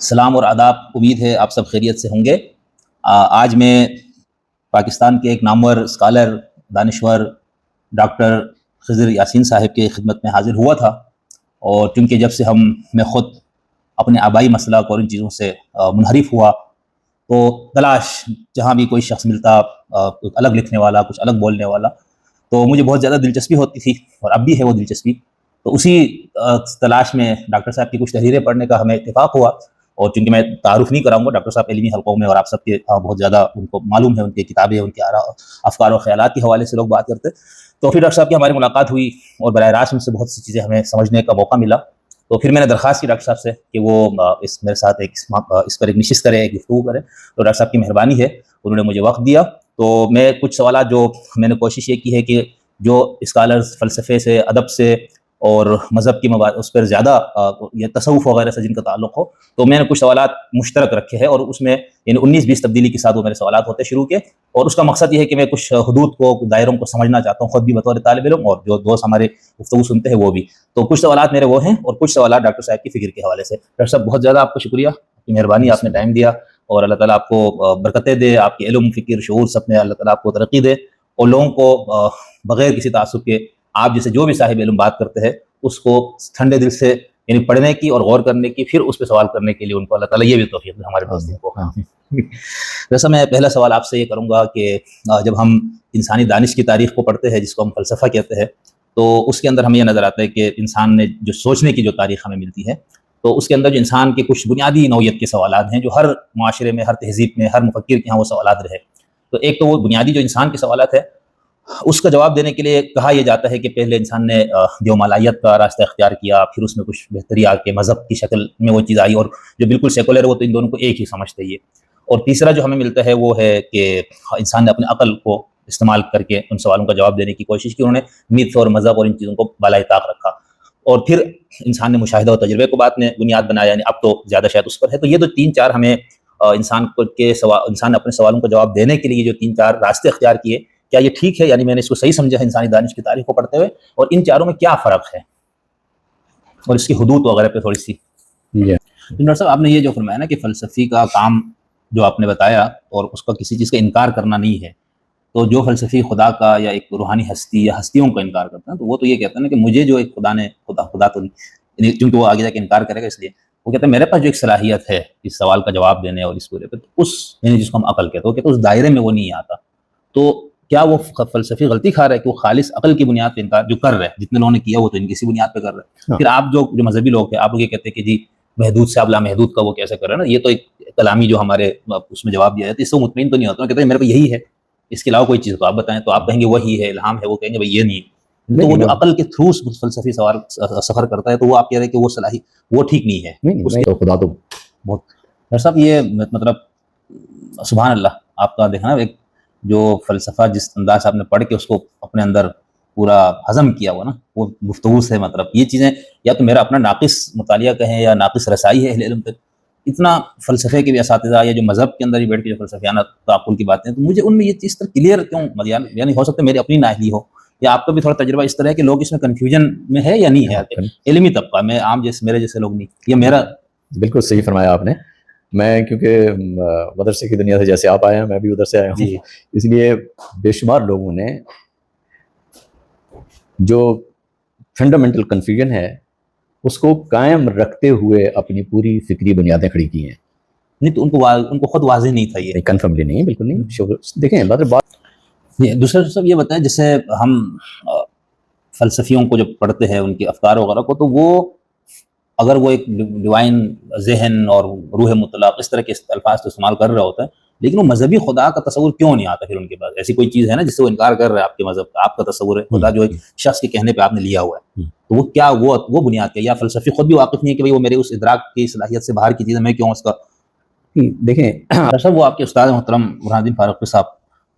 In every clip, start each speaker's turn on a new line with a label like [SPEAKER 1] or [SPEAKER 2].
[SPEAKER 1] سلام اور آداب، امید ہے آپ سب خیریت سے ہوں گے۔ آج میں پاکستان کے ایک نامور اسکالر، دانشور ڈاکٹر خضر یاسین صاحب کے خدمت میں حاضر ہوا تھا، اور چونکہ جب سے میں خود اپنے آبائی مسلک اور ان چیزوں سے منحرف ہوا، تو تلاش جہاں بھی کوئی شخص ملتا، کچھ الگ لکھنے والا، کچھ الگ بولنے والا، تو مجھے بہت زیادہ دلچسپی ہوتی تھی، اور اب بھی ہے وہ دلچسپی۔ تو اسی تلاش میں ڈاکٹر صاحب کی کچھ تحریریں پڑھنے کا ہمیں اتفاق ہوا، اور چونکہ میں تعارف نہیں کراؤں گا، ڈاکٹر صاحب علمی حلقوں میں اور آپ سب کے بہت زیادہ ان کو معلوم ہے، ان کی کتابیں، ان کے افکار و خیالات کے حوالے سے لوگ بات کرتے، تو پھر ڈاکٹر صاحب کی ہماری ملاقات ہوئی، اور براہ راست ان سے بہت سی چیزیں ہمیں سمجھنے کا موقع ملا۔ تو پھر میں نے درخواست کی ڈاکٹر صاحب سے کہ وہ میرے ساتھ اس پر ایک نشست کرے، ایک گفتگو کرے، تو ڈاکٹر صاحب کی مہربانی ہے، انہوں نے مجھے وقت دیا۔ تو میں کچھ سوالات جو میں نے کوشش یہ کی ہے کہ جو اسکالرز فلسفے سے، ادب سے اور مذہب کی اس پر زیادہ یا تصوف وغیرہ سے جن کا تعلق ہو، تو میں نے کچھ سوالات مشترک رکھے ہیں، اور اس میں یعنی 19-20 تبدیلی کے ساتھ وہ میرے سوالات ہوتے شروع کے، اور اس کا مقصد یہ ہے کہ میں کچھ حدود کو، دائروں کو سمجھنا چاہتا ہوں، خود بھی بطور طالب علم، اور جو دوست ہمارے گفتگو سنتے ہیں وہ بھی۔ تو کچھ سوالات میرے وہ ہیں، اور کچھ سوالات ڈاکٹر صاحب کی فکر کے حوالے سے۔ ڈاکٹر صاحب بہت زیادہ آپ کا شکریہ، آپ کی مہربانی، آپ نے ٹائم دیا، اور اللہ تعالیٰ آپ کو برکتیں دے، آپ کے علم، فکر، شعور سب میں اللہ تعالیٰ آپ کو ترقی دے، اور لوگوں کو بغیر کسی تعصب کے آپ جیسے جو بھی صاحب علم بات کرتے ہیں اس کو ٹھنڈے دل سے یعنی پڑھنے کی اور غور کرنے کی، پھر اس پہ سوال کرنے کے لیے ان کو اللہ تعالیٰ یہ بھی توفیق دے ہمارے دوستوں کو۔ ویسے میں پہلا سوال آپ سے یہ کروں گا کہ جب ہم انسانی دانش کی تاریخ کو پڑھتے ہیں، جس کو ہم فلسفہ کہتے ہیں، تو اس کے اندر ہمیں یہ نظر آتا ہے کہ انسان نے جو سوچنے کی جو تاریخ ہمیں ملتی ہے، تو اس کے اندر جو انسان کے کچھ بنیادی نوعیت کے سوالات ہیں جو ہر معاشرے میں، ہر تہذیب میں، ہر مفکر کے یہاں وہ سوالات رہے۔ تو ایک تو وہ بنیادی جو انسان کے سوالات ہے، اس کا جواب دینے کے لیے کہا یہ جاتا ہے کہ پہلے انسان نے دیومالائیت کا راستہ اختیار کیا، پھر اس میں کچھ بہتری آ کے مذہب کی شکل میں وہ چیز آئی، اور جو بالکل سیکولر ہے وہ تو ان دونوں کو ایک ہی سمجھتے یہ۔ اور تیسرا جو ہمیں ملتا ہے وہ ہے کہ انسان نے اپنے عقل کو استعمال کر کے ان سوالوں کا جواب دینے کی کوشش کی، انہوں نے میتھ اور مذہب اور ان چیزوں کو بالائے طاق رکھا، اور پھر انسان نے مشاہدہ اور تجربے کو بعد میں بنیاد بنایا، یعنی اب تو زیادہ شاید اس پر ہے۔ تو یہ تو 3-4 ہمیں انسان نے اپنے سوالوں کا جواب دینے کے لیے جو 3-4 راستے اختیار کیے، کیا یہ ٹھیک ہے؟ یعنی میں نے اس کو صحیح سمجھا ہے انسانی دانش کی تاریخ کو پڑھتے ہوئے، اور ان چاروں میں کیا فرق ہے، اور اس کی حدود وغیرہ پہ تھوڑی سی۔ ڈاکٹر صاحب، آپ نے یہ جو فرمایا نا کہ فلسفی کا کام جو آپ نے بتایا، اور اس کا کسی چیز کا انکار کرنا نہیں ہے، تو جو فلسفی خدا کا یا ایک روحانی ہستی یا ہستیوں کا انکار کرتا ہے، تو وہ تو یہ کہتا ہے نا کہ مجھے جو ایک خدا تو نہیں، کیونکہ وہ آگے جا کے انکار کرے گا، اس لیے وہ کہتا ہے میرے پاس جو ایک صلاحیت ہے اس سوال کا جواب دینے اور اس پورے پہ، اس یعنی جس کو ہم عقل کہتے ہیں، وہ کہتے ہیں اس دائرے میں وہ نہیں آتا۔ تو کیا وہ فلسفی غلطی کھا رہا ہے کہ وہ خالص عقل کی بنیاد پہ انکار جو کر رہے ہیں، جتنے لوگوں نے کیا وہ تو ان کسی بنیاد پہ کر رہے ہیں؟ پھر آپ جو مذہبی لوگ ہیں، آپ لوگ یہ کہتے ہیں کہ جی محدود سے آپ لامحدود کا وہ کیسے کر رہے ہیں نا، یہ تو ایک کلامی جو ہمارے اس میں جواب دیا ہے، تو اس سے مطمئن تو نہیں ہوتا، کہتے ہیں میرے پاس یہی ہے، اس کے علاوہ کوئی چیز تو آپ بتائیں، تو آپ کہیں گے وہی ہے، الہام ہے، وہ کہیں گے بھائی یہ نہیں ہے۔ تو وہ جو عقل کے تھرو فلسفی سفر کرتا ہے، تو وہ آپ کہہ رہے ہیں کہ وہ صلاحیت وہ ٹھیک نہیں ہے۔
[SPEAKER 2] تو خدا تو
[SPEAKER 1] بہت ڈاکٹر صاحب، یہ مطلب سبحان اللہ، آپ کا دیکھنا ایک جو فلسفہ جس انداز سے آپ نے پڑھ کے اس کو اپنے اندر پورا ہضم کیا ہوا نا، وہ گفتگو سے مطلب یہ چیزیں یا تو میرا اپنا ناقص مطالعہ کہیں یا ناقص رسائی ہے اہل علم تک، اتنا فلسفے کے بھی اساتذہ یا جو مذہب کے اندر ہی بیٹھ کے جو فلسفیانہ تعقل کی باتیں ہیں، تو مجھے ان میں یہ چیز کلیئر کیوں، یعنی ہو سکتا ہے میری اپنی نااہلی ہو، یا آپ کا بھی تھوڑا تجربہ اس طرح ہے کہ لوگ اس میں کنفیوژن میں ہے یا نہیں ہے، علمی طبقہ میں عام جیسے میرے جیسے لوگ نہیں، یہ میرا
[SPEAKER 2] بالکل صحیح فرمایا آپ نے۔ میں کیونکہ مدرسے کی دنیا سے جیسے آپ آئے ہیں، میں بھی ادھر سے آیا ہوں، اس لیے بے شمار لوگوں نے جو فنڈامنٹل کنفیوژن ہے اس کو قائم رکھتے ہوئے اپنی پوری فکری بنیادیں کھڑی کی ہیں۔
[SPEAKER 1] نہیں تو ان کو خود واضح نہیں تھا یہ،
[SPEAKER 2] کنفرملی نہیں، بالکل نہیں۔ دیکھیں
[SPEAKER 1] دوسرا سب یہ بتائیں، جیسے ہم فلسفیوں کو جب پڑھتے ہیں ان کے افکار وغیرہ کو، تو وہ اگر وہ ایک ڈیوائن ذہن اور روح مطلق اس طرح کے الفاظ استعمال کر رہا ہوتا ہے، لیکن وہ مذہبی خدا کا تصور کیوں نہیں آتا پھر ان کے پاس؟ ایسی کوئی چیز ہے نا جس سے وہ انکار کر رہا ہے آپ کے مذہب کا، آپ کا تصور ہے خدا جو ایک شخص کے کہنے پہ آپ نے لیا ہوا ہے، تو وہ کیا وہ بنیاد کیا؟ یا فلسفی خود بھی واقف نہیں ہے کہ بھائی وہ میرے اس ادراک کی صلاحیت سے باہر کی چیز ہے، میں کیوں اس کا؟
[SPEAKER 2] دیکھیں
[SPEAKER 1] سر، وہ آپ کے استاد محترم برہان الدین فاروقی صاحب،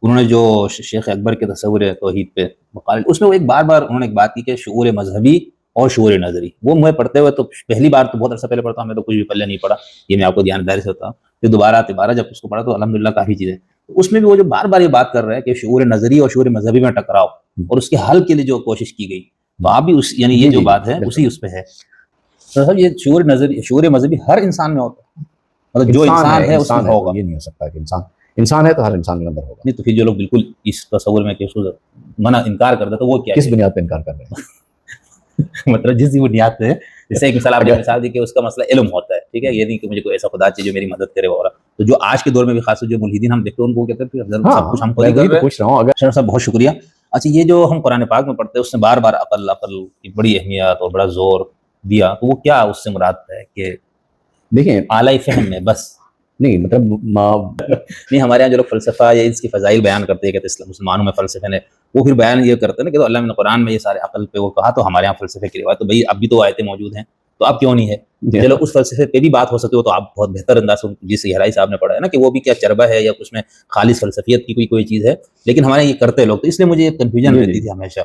[SPEAKER 1] انہوں نے جو شیخ اکبر کے تصور توحید پہ مقالے، اس میں وہ ایک بار انہوں نے ایک بات کی کہ شعور مذہبی اور شعور نظری، وہ میں پڑھتے ہوئے تو پہلی بار تو بہت عرصہ پہلے پڑھتا ہوں، میں تو کچھ بھی پہلے نہیں پڑھا، یہ میں آپ کو دیانتداری سے ہوتا ہوں، پھر دوبارہ جب اس کو پڑھا تو الحمدللہ کافی چیزیں، اس میں بھی وہ جو بار یہ بات کر رہے ہیں کہ شعور نظری اور شعور مذہبی میں ٹکراؤ، اور اس کے حل کے لیے جو کوشش کی گئی، تو آپ بھی یعنی یہ جو بات ہے اسی اس پہ ہے۔ تو یہ شعور مذہبی ہر انسان میں ہوتا ہے؟ مطلب جو انسان ہے اس میں ہوگا،
[SPEAKER 2] یہ نہیں ہو سکتا کہ انسان ہے تو ہر انسان کے اندر ہوگا.
[SPEAKER 1] نہیں تو پھر جو لوگ بالکل اس تصور میں کہ اس کو منع انکار کر دے تو وہ کیا
[SPEAKER 2] کس بنیاد پہ انکار کر رہے ہیں؟
[SPEAKER 1] مطلب جس بنیاد پہ، جیسے ایک مثال آپ نے مثال دی کہ اس کا مسئلہ علم ہوتا ہے، ٹھیک ہے، یہ نہیں کہ مجھے کوئی ایسا خدا چاہیے جو میری مدد کرے وغیرہ. تو جو آج کے دور میں بھی خاص جو ملحدین ہم دیکھتے ہیں ان کو کہتے ہیں سب کچھ ہم خود ہی کر رہے ہیں.
[SPEAKER 2] پوچھ رہا ہوں اگر
[SPEAKER 1] صاحب بہت شکریہ. اچھا یہ جو ہم قرآن پاک میں پڑھتے ہیں اس نے بار بار عقل کی بڑی اہمیت اور بڑا زور دیا، تو وہ کیا اس سے مراد ہے کہ
[SPEAKER 2] دیکھیں
[SPEAKER 1] اعلیٰ فہم میں بس
[SPEAKER 2] نہیں مطلب
[SPEAKER 1] نہیں، ہمارے یہاں جو لوگ فلسفہ یا اس کی فضائل بیان کرتے ہیں، کہتے ہیں مسلمانوں میں فلسفے نے، وہ پھر بیان یہ کرتے ہیں نا کہ تو اللہ نے قرآن میں یہ سارے عقل پہ وہ کہا تو ہمارے یہاں فلسفے کی روایت، تو بھائی اب بھی تو آیتیں موجود ہیں تو اب کیوں نہیں ہے؟ چلو اس فلسفے پہ بھی بات ہو سکتی ہو تو آپ بہت بہتر انداز سے جس گہرائی سے آپ نے پڑھا ہے نا کہ وہ بھی کیا چربہ ہے یا اس میں خالص فلسفیت کی کوئی چیز ہے، لیکن ہمارے یہ کرتے لوگ، تو اس لیے مجھے یہ کنفیوژن رہتی تھی ہمیشہ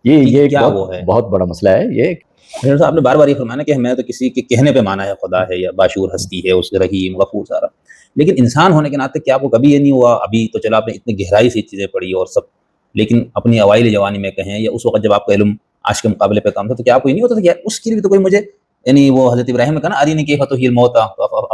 [SPEAKER 2] یہ
[SPEAKER 1] کیا وہ ہے.
[SPEAKER 2] بہت بڑا مسئلہ ہے یہ.
[SPEAKER 1] آپ نے بار بار یہ فرمایا کہ ہمیں تو کسی کے کہنے پہ مانا ہے خدا ہے یا باشعور ہستی ہے، اس رحیم غفور سارا، لیکن انسان ہونے کے ناطے کیا آپ کو کبھی یہ نہیں ہوا ابھی تو چلو آپ نے اتنی گہرائی سے چیزیں پڑھی اور سب، لیکن اپنی اوائل جوانی میں کہیں یا اس وقت جب آپ کا علم آج کے مقابلے پہ کم تھا تو کیا آپ کو یہ نہیں ہوتا تھا کہ اس کے لیے بھی تو کوئی مجھے، یعنی وہ حضرت ابراہیم نے کہا نا ارینی کیف تحیی الموتی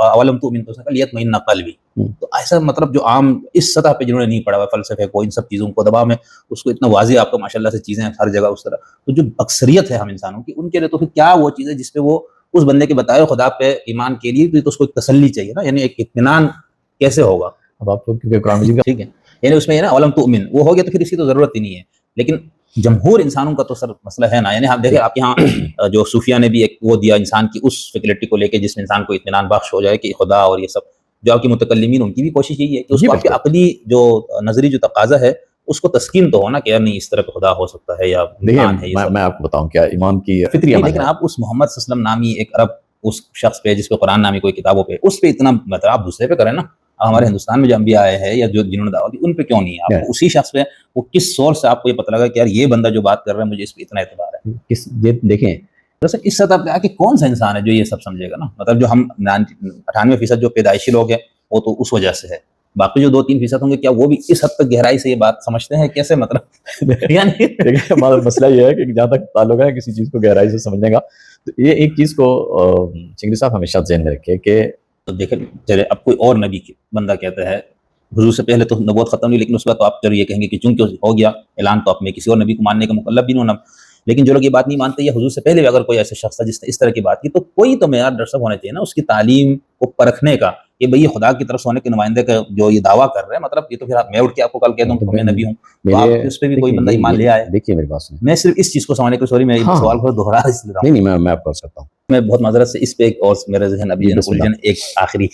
[SPEAKER 1] اولم تؤمن، تو اس نے کہا لیطمئن قلبی. تو ایسا مطلب جو عام اس سطح پہ جنہوں نے نہیں پڑھا ہوا فلسفے کو، ان سب چیزوں کو دبا میں اس کو اتنا واضح آپ کو ماشاءاللہ سے چیزیں ہر جگہ اس طرح، تو جو اکثریت ہے ہم انسانوں کی ان کے لیے تو پھر کیا وہ چیز ہے جس پہ وہ اس بندے کے بتائے خدا پہ ایمان کے لیے تو اس کو ایک تسلی چاہیے نا، یعنی ایک اطمینان کیسے ہوگا؟
[SPEAKER 2] اب آپ کو کیونکہ قرآن مجید
[SPEAKER 1] ٹھیک ہے، یعنی اس میں یہ نا اولم تؤمن وہ ہو گیا تو پھر اس کی تو ضرورت ہی نہیں ہے، لیکن جمہور انسانوں کا تو سر مسئلہ ہے نا. یعنی آپ دیکھیں آپ یہاں جو صوفیہ نے بھی ایک وہ دیا انسان کی اس فیکلٹی کو لے کے جس میں انسان کو اطمینان بخش ہو جائے کہ خدا اور یہ سب، جو آپ کے متکلمین ان کی بھی کوشش یہی ہے کہ اس کو آپ کی عقلی جو نظری جو تقاضا ہے اس کو تسکین تو ہونا کہ یار نہیں اس طرح کا خدا ہو سکتا ہے یا امکان ہے.
[SPEAKER 2] میں آپ کو بتاؤں کیا ایمان کی فطری عمل ہے،
[SPEAKER 1] لیکن آپ اس محمد صلی اللہ علیہ وسلم نامی ایک عرب اس شخص پہ جس پہ قرآن نامی کوئی کتابوں پہ اس پہ اتنا مطلب آپ دوسرے پہ کریں نا. ہمارے ہندوستان میں جو انبیاء آئے ہیں یا جو جنہوں نے دعوت دی ان پہ کیوں نہیں ہے؟ آپ کو اسی شخص پہ وہ کس سورس سے آپ کو یہ پتہ لگا کہ یار یہ بندہ جو بات کر رہا ہے مجھے اس پہ اتنا اعتبار ہے.
[SPEAKER 2] دیکھیں
[SPEAKER 1] دراصل اس سطح پہ آ کے کون سا انسان ہے جو یہ سب سمجھے گا نا، مطلب جو ہم 98% جو پیدائشی لوگ ہیں وہ تو اس وجہ سے ہے، باقی جو 2-3% ہوں گے کیا وہ بھی اس حد تک گہرائی سے یہ بات سمجھتے ہیں؟ کیسے مطلب یعنی
[SPEAKER 2] ہمارا مسئلہ یہ ہے کہ جہاں تک تعلق ہے کسی چیز کو گہرائی سے سمجھنے کا، تو یہ ایک چیز کو چنگری صاحب ہمیشہ ذہن میں رکھے کہ
[SPEAKER 1] دیکھیں چلے اب کوئی اور نبی بندہ کہتا ہے حضور سے پہلے تو نبوت ختم ہوئی، لیکن اس کے بعد تو آپ چلو یہ کہیں گے کہ چونکہ ہو گیا اعلان تو آپ میں کسی اور نبی کو ماننے کا مکلف بھی نہیں ہونا، لیکن جو لوگ یہ بات نہیں مانتے یا حضور سے پہلے بھی اگر کوئی ایسا شخص تھا جس نے اس طرح کی بات کی تو کوئی تو معیار درصد ہونا چاہیے نا اس کی تعلیم کو پرکھنے کا کہ بھئی یہ خدا کی طرف سے ہونے کے نمائندے کا جو یہ دعویٰ کر رہے ہیں، مطلب یہ تو پھر میں اٹھ کے آپ کو کل کہہ دوں کہ میں نبی ہوں تو آپ اس پہ بھی کوئی بندہ ایمان لے آئے.
[SPEAKER 2] دیکھیے میری بات سنیں،
[SPEAKER 1] میں صرف اس چیز کو سمجھنے کو سوری میں سوال کو دوہرا اس لیے رہا ہوں.
[SPEAKER 2] نہیں میں آپ کو کر سکتا ہوں،
[SPEAKER 1] میں بہت معذرت سے اس پہ ایک اور میرے ذہن ابھی الجھن ایک آخری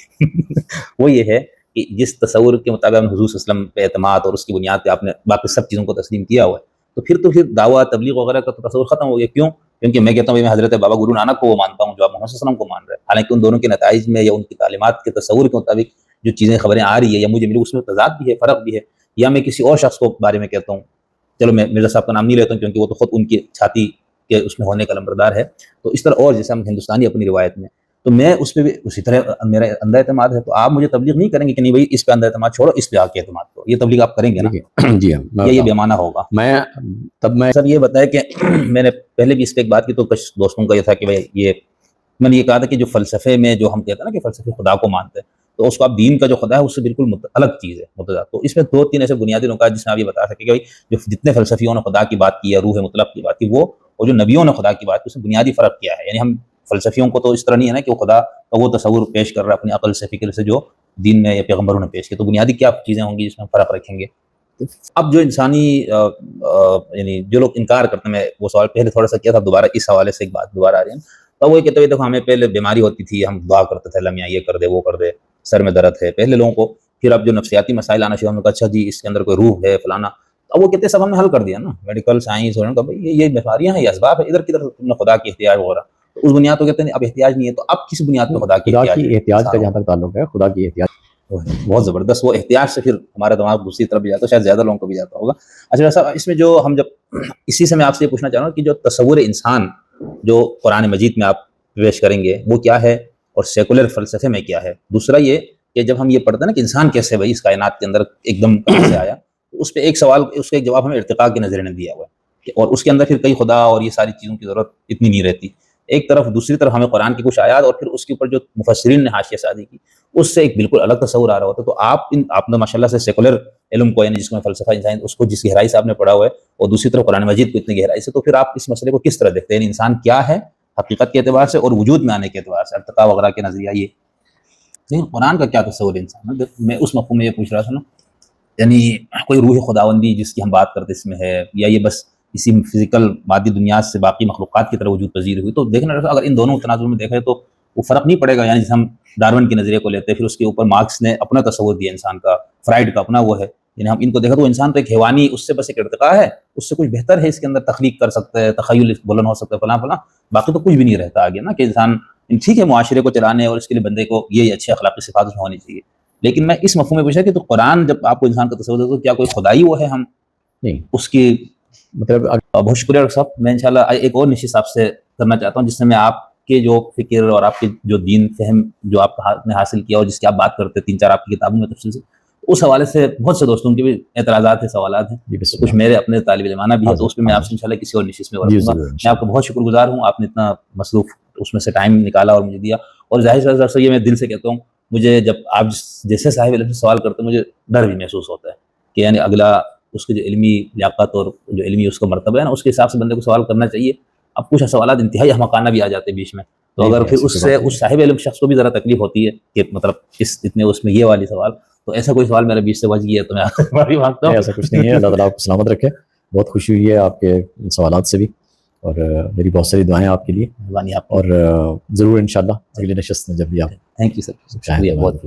[SPEAKER 1] وہ یہ ہے کہ جس تصور کے مطابق ہم حضور صلی اللہ علیہ وسلم پہ اعتماد اور اس کی بنیاد پہ آپ نے باقی سب چیزوں کو تسلیم کیا ہوا ہے تو پھر دعویٰ تبلیغ وغیرہ کا تو تصور ختم ہو گیا. کیوں؟ کیونکہ میں کہتا ہوں میں حضرت بابا گرو نانک کو وہ مانتا ہوں جو آپ محمد صلی اللہ علیہ وسلم کو مان رہے ہیں، حالانکہ ان دونوں کے نتائج میں یا ان کی تعلیمات کے تصور کے مطابق جو چیزیں خبریں آ رہی ہے یا مجھے ملی اس میں تضاد بھی ہے، فرق بھی ہے. یا میں کسی اور شخص کو بارے میں کہتا ہوں، چلو میں مرزا صاحب کا نام نہیں لیتا ہوں کیونکہ وہ تو خود ان کی چھاتی کے اس میں ہونے کا لمبردار ہے، تو اس طرح اور جیسے ہم ہندوستانی اپنی روایت میں تو میں اس پہ بھی اسی طرح میرا اندھا اعتماد ہے. تو آپ مجھے تبلیغ نہیں کریں گے کہ نہیں بھائی اس پہ اندھا اعتماد چھوڑو اس پہ آ کے اعتماد کرو، یہ تبلیغ آپ کریں گے نا؟
[SPEAKER 2] جی ہاں
[SPEAKER 1] یہ بے معنی ہوگا.
[SPEAKER 2] میں
[SPEAKER 1] سر یہ بتایا کہ میں نے پہلے بھی اس پہ ایک بات کی تو کچھ دوستوں کا یہ تھا کہ بھائی یہ میں نے یہ کہا تھا کہ جو فلسفے میں جو ہم کہتے ہیں نا کہ فلسفے خدا کو مانتے ہیں تو اس کو آپ دین کا جو خدا ہے اس سے بالکل الگ چیز ہے متضاد. تو اس میں 2-3 ایسے بنیادی نکات جس میں آپ یہ بتا سکیں کہ بھائی جو جتنے فلسفیوں نے خدا کی بات کی یا روح مطلق کی بات کی وہ اور جو نبیوں نے خدا کی بات کی اس میں بنیادی فرق کیا ہے. یعنی ہم فلسفیوں کو تو اس طرح نہیں ہے نا کہ وہ خدا کا وہ تصور پیش کر رہا ہے اپنی عقل سے فکر سے جو دین میں یا پیغمبروں نے پیش کیا، تو بنیادی کیا چیزیں ہوں گی جس میں فرق رکھیں گے. اب جو انسانی یعنی جو لوگ انکار کرتے ہیں، میں وہ سوال پہلے تھوڑا سا کیا تھا، دوبارہ اس حوالے سے ایک بات دوبارہ آ رہی ہے. تو وہ کہتے ہوئے دیکھو ہمیں پہلے بیماری ہوتی تھی ہم دعا کرتے تھے اللہ میاں یہ کر دے وہ کر دے، سر میں درد ہے پہلے لوگوں کو، پھر اب جو نفسیاتی مسائل آنا شروع ہونے کا اچھا جی اس کے اندر کوئی روح ہے فلانا، اب وہ کہتے ہیں سب ہم نے حل کر دیا نا میڈیکل سائنس اور یہ بیماریاں ہیں یہ اسباب ہے، ادھر کی طرف تم نے خدا کی احتیاج وغیرہ، تو اس بنیاد پہ کہتے ہیں اب احتیاج نہیں ہے. تو اب کس بنیاد پہ خدا کی
[SPEAKER 2] احتیاج کا جہاں تک تعلق ہے خدا کی احتیاج
[SPEAKER 1] بہت زبردست، وہ احتیاج سے پھر ہمارا دماغ دوسری طرف بھی جاتا ہے، شاید زیادہ لوگوں کو بھی جاتا ہوگا. اچھا صاحب اس میں جو ہم جب اسی سے میں آپ سے یہ پوچھنا چاہ رہا ہوں کہ جو تصور انسان جو قرآن مجید میں آپ پیش کریں گے وہ کیا ہے اور سیکولر فلسفے میں کیا ہے. دوسرا یہ کہ جب ہم یہ پڑھتے ہیں نا کہ انسان کیسے بھائی اس کائنات کے اندر ایک دم کہاں سے آیا، اس پہ ایک سوال اس کا ایک جواب ہمیں ارتقاء کے نظریے نے دیا ہوا ہے اور اس کے اندر پھر کئی خدا اور یہ ساری چیزوں کی ضرورت اتنی نہیں رہتی. ایک طرف دوسری طرف ہمیں قرآن کی کچھ آیات اور پھر اس کے اوپر جو مفسرین نے حاشیہ سازی کی اس سے ایک بالکل الگ تصور آ رہا ہوتا ہے. تو آپ نے ماشاء اللہ سے سیکولر علم کو یعنی جس کو فلسفہ انسان اس کو جس گہرائی سے آپ نے پڑھا ہوا ہے اور دوسری طرف قرآن مجید کو اتنی گہرائی سے, تو پھر آپ اس مسئلے کو کس طرح دیکھتے ہیں؟ یعنی انسان کیا ہے حقیقت کے اعتبار سے اور وجود میں آنے کے اعتبار سے, ارتقاء وغیرہ کے نظریہ یہ. لیکن قرآن کا کیا تصور ہے انسان؟ میں اس مفہوم میں یہ پوچھ رہا تھا نا, یعنی کوئی روح خداوندی جس کی ہم بات کرتے اس میں ہے, یا یہ بس اسی فزیکل مادی دنیا سے باقی مخلوقات کی طرح وجود پذیر ہوئی؟ تو دیکھنا اگر ان دونوں تناظر میں دیکھیں تو وہ فرق نہیں پڑے گا. یعنی جیسے ہم ڈارون کے نظریے کو لیتے ہیں, پھر اس کے اوپر مارکس نے اپنا تصور دیا انسان کا, فرائڈ کا اپنا وہ ہے, یعنی ہم ان کو دیکھیں تو انسان تو ایک حیوانی, اس سے بس ایک ارتقاء ہے, اس سے کچھ بہتر ہے, اس کے اندر تخلیق کر سکتے ہیں, تخیل بلند ہو سکتا ہے, فلاں فلاں, باقی تو کچھ بھی نہیں رہتا آگے نا. کہ انسان ٹھیک ہے معاشرے کو چلانے اور اس کے لیے بندے کو یہ اچھے اخلاقی صفات اس میں ہونی چاہیے, لیکن میں اس مفہوم میں پوچھا کہ تو قرآن جب آپ کو انسان کا تصور دیتا تو کیا کوئی خدائی وہ ہے ہم
[SPEAKER 2] نہیں
[SPEAKER 1] اس کی مطلب. بہت شکریہ ڈاکٹر صاحب. میں انشاءاللہ ایک اور نشست آپ سے کرنا چاہتا ہوں جس سے میں آپ کے جو فکر اور آپ کے جو دین فہم جو آپ نے حاصل کیا اور جس کی آپ بات کرتے ہیں 3-4 آپ کی کتابوں میں تفصیل سے, اس حوالے سے بہت سے دوستوں کے بھی اعتراضات ہیں, سوالات ہیں, کچھ میرے اپنے طالب علمانہ بھی ہے, تو اس میں آپ سے انشاءاللہ کسی اور نشست میں ورک کروں گا. میں آپ کو بہت شکر گزار ہوں, آپ نے اتنا مصروف اس میں سے ٹائم نکالا اور مجھے دیا. اور ظاہر سے یہ میں دل سے کہتا ہوں, مجھے جب آپ جیسے صاحب علم سے سوال کرتے ہیں مجھے ڈر بھی محسوس ہوتا ہے کہ یعنی اگلا اس کی جو علمی لیاقت اور جو علمی اس کا مرتبہ ہے نا, اس کے حساب سے بندے کو سوال کرنا چاہیے. اب کچھ سوالات انتہائی احمقانہ بھی آ جاتے ہیں بیچ میں, تو اگر پھر اس سے اس صاحب علم شخص کو بھی ذرا تکلیف ہوتی ہے کہ مطلب اتنے اس میں یہ والی سوال, تو ایسا کوئی سوال میرے بیچ سے بچ گیا تو میں معافی مانگتا ہوں.
[SPEAKER 2] ایسا کچھ نہیں ہے, اللہ تعالیٰ آپ کو سلامت رکھے. بہت خوشی ہوئی ہے آپ کے سوالات سے بھی, اور میری بہت ساری دعائیں آپ کے لیے,
[SPEAKER 1] مہربانی آپ.
[SPEAKER 2] اور ضرور انشاءاللہ اگلی نشست میں جب بھی آپ.
[SPEAKER 1] تھینک یو سر, شکریہ بہت.